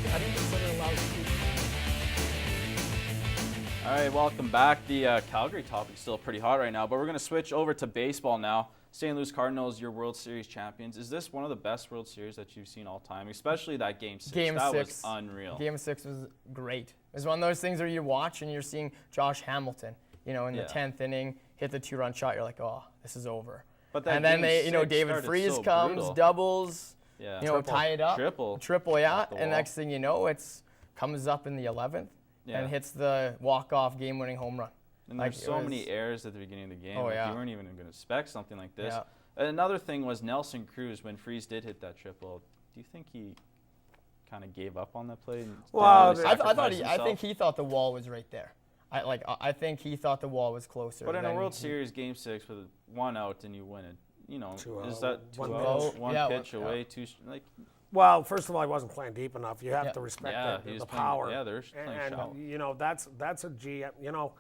How do you consider a lousy season? All right, welcome back. The Calgary topic's still pretty hot right now, but we're going to switch over to baseball now. St. Louis Cardinals, your World Series champions. Is this one of the best World Series that you've seen all time, especially that Game 6? That was unreal. Game 6 was great. It was one of those things where you watch and you're seeing Josh Hamilton, in the 10th inning, hit the 2-run shot. You're like, oh, this is over. But that and then Game David 6 Freese so comes, brutal. doubles, Yeah. tie it up. Triple, yeah. And next thing you know, it's comes up in the 11th and hits the walk-off game-winning home run. And there's so many errors at the beginning of the game. Oh, You weren't even going to expect something like this. Yeah. Another thing was Nelson Cruz, when Freese did hit that triple, do you think he kind of gave up on that play? Well, I think he thought the wall was right there. I think he thought the wall was closer. But in a World Series Game 6 with 1 out and you win it, is that 2 one outs, pitch. one pitch away? Well, first of all, he wasn't playing deep enough. You have to respect the power. Yeah, they're playing shallow. That's a GM.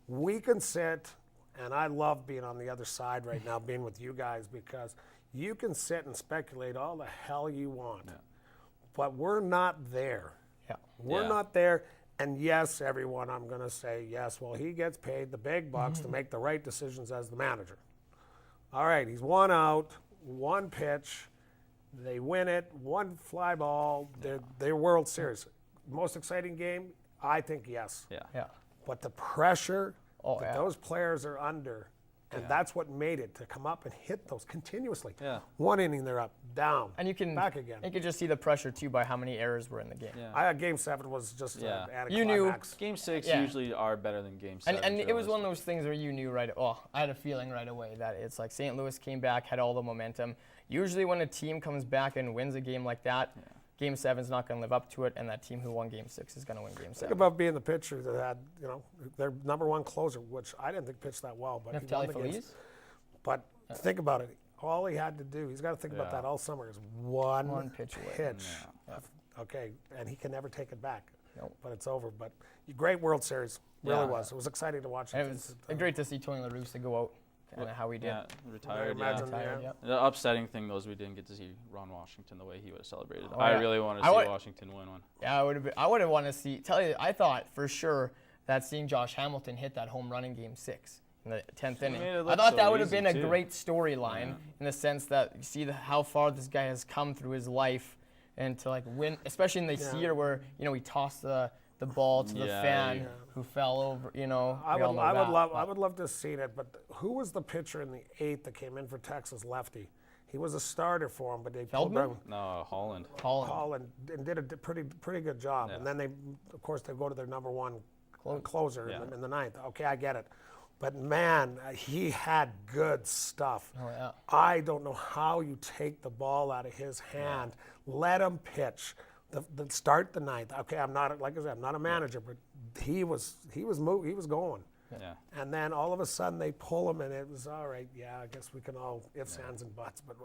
We can sit, and I love being on the other side right now, being with you guys, because you can sit and speculate all the hell you want. Yeah. But we're not there. Yeah. We're not there. And yes, everyone, I'm going to say yes. Well, he gets paid the big bucks to make the right decisions as the manager. All right, he's 1 out, 1 pitch. They win it, 1 fly ball. They're World Series. Most exciting game? I think yes. Yeah. But the pressure that those players are under, and that's what made it to come up and hit those continuously. Yeah. 1 inning, they're up, down, and you can back again. You can just see the pressure too by how many errors were in the game. Yeah. Game 7 was just an anticlimax. You knew Game 6 usually are better than Game 7. And it was one of those things where you knew I had a feeling right away that it's like St. Louis came back, had all the momentum. Usually when a team comes back and wins a game like that, Game 7 is not going to live up to it, and that team who won Game 6 is going to win Game 7. Think about being the pitcher that had, their number 1 closer, which I didn't think pitched that well, but he won the games. But think about it. All he had to do, he's got to think about that all summer, is one pitch away. Okay, and he can never take it back. Nope. But it's over. But great World Series, really was. It was exciting to watch. And it was great to see Tony La Russa go out. Kind of how he did. Yeah, retired. Yeah. The upsetting thing though is we didn't get to see Ron Washington the way he would have celebrated. I really wanted to see Washington win one. Yeah, I would have wanted to see. I thought for sure that seeing Josh Hamilton hit that home run in Game 6 in the 10th inning. I thought that would have been a great storyline in the sense that you see how far this guy has come through his life, and to win, especially in this year where he tossed the ball to the fan who fell over. I would love to have seen it, but who was the pitcher in the 8th that came in for Texas, lefty? He was a starter for him, but they pulled him. No, Holland. Holland and did a pretty good job. And then they go to their number 1 closer in the 9th. Okay, I get it. But man, he had good stuff. Oh, yeah. I don't know how you take the ball out of his hand, let him pitch. Start the 9th. Okay, I'm not a manager, but he was going. Yeah. And then all of a sudden they pull him, and it was all right. Yeah, I guess we can all ifs, ands, and buts. But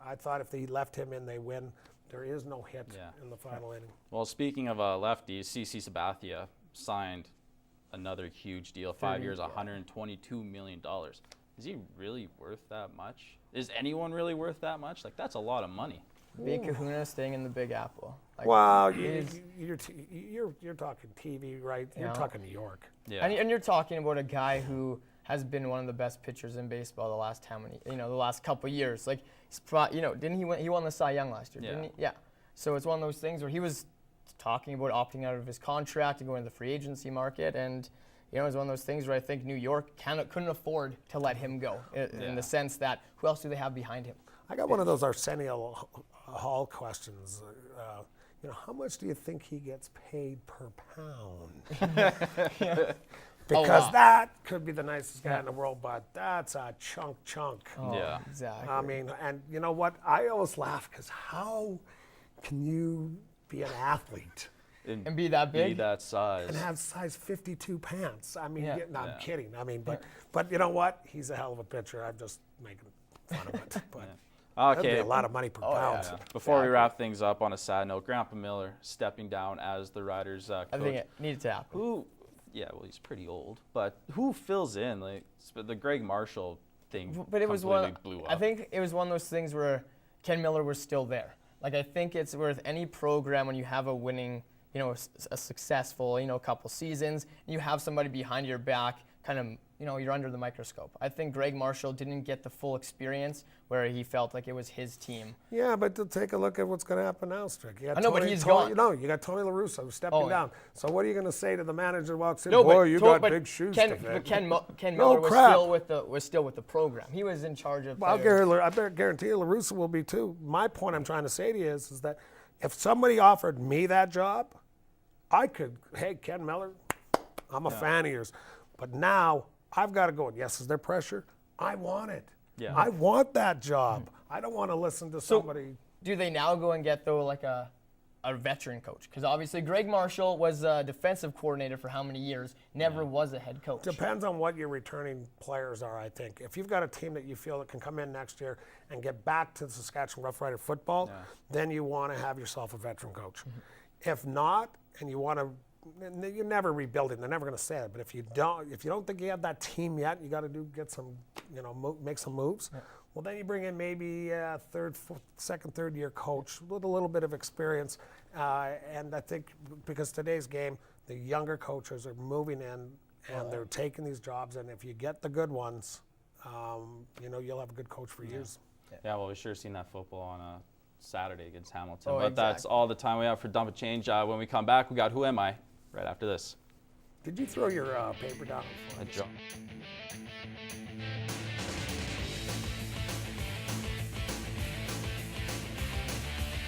I thought if they left him in, they win. There is no hit in the final inning. Well, speaking of lefties, CC Sabathia signed another huge deal, 5 years, $122 million. Is he really worth that much? Is anyone really worth that much? That's a lot of money. Big Kahuna staying in the Big Apple. Wow, you're talking TV, right? You're talking New York. Yeah. And you're talking about a guy who has been one of the best pitchers in baseball the last the last couple of years. Didn't he win? He won the Cy Young last year, didn't he? Yeah. So it's one of those things where he was talking about opting out of his contract and going to the free agency market, and it was one of those things where I think New York couldn't afford to let him go in the sense that who else do they have behind him? I got one of those Arsenio Hall questions. How much do you think he gets paid per pound? Because that could be the nicest guy in the world, but that's a chunk. Oh, exactly. I mean, and you know what? I always laugh because how can you be an athlete and be that big, be that size, and have size 52 pants? I mean, I'm kidding. I mean, but you know what? He's a hell of a pitcher. I'm just making fun of it. But that'd be a lot of money per pound. Yeah. Before we wrap things up, on a sad note, Grandpa Miller stepping down as the Riders' coach. I think it needed to happen. He's pretty old, but who fills in? The Greg Marshall thing But it was completely blew up. I think it was one of those things where Ken Miller was still there. Like, I think it's with any program when you have a winning, a successful, couple seasons, and you have somebody behind your back, kind of, you're under the microscope. I think Greg Marshall didn't get the full experience where he felt like it was his team. Yeah, but to take a look at what's going to happen now, Strick. I know, but he's gone. No, you got Tony La Russa stepping down. So what are you going to say to the manager who walks in? No, Boy, but you got big shoes to fill. But Ken Miller was still with the program. He was in charge of. Well, I better guarantee you La Russa will be too. My point I'm trying to say to you is that if somebody offered me that job, I could, hey, Ken Miller, I'm a fan of yours. But now I've got to go. Yes, is there pressure? I want it. Yeah. I want that job. I don't want to listen to somebody. Do they now go and get, though, like a veteran coach? Because obviously Greg Marshall was a defensive coordinator for how many years, never was a head coach. Depends on what your returning players are, I think. If you've got a team that you feel that can come in next year and get back to the Saskatchewan Rough Rider football, then you want to have yourself a veteran coach. If not, and you want to, you're never rebuilding. They're never going to say it. But if you don't think you have that team yet, you got to get some, make some moves. Yeah. Well, then you bring in maybe a second, third year coach with a little bit of experience. And I think because today's game, the younger coaches are moving in and they're taking these jobs. And if you get the good ones, you'll have a good coach for years. Yeah, well, we sure seen that football on Saturday against Hamilton. But that's all the time we have for Dump and Change. When we come back, we got Who Am I right after this. Did you throw your paper down? I dropped.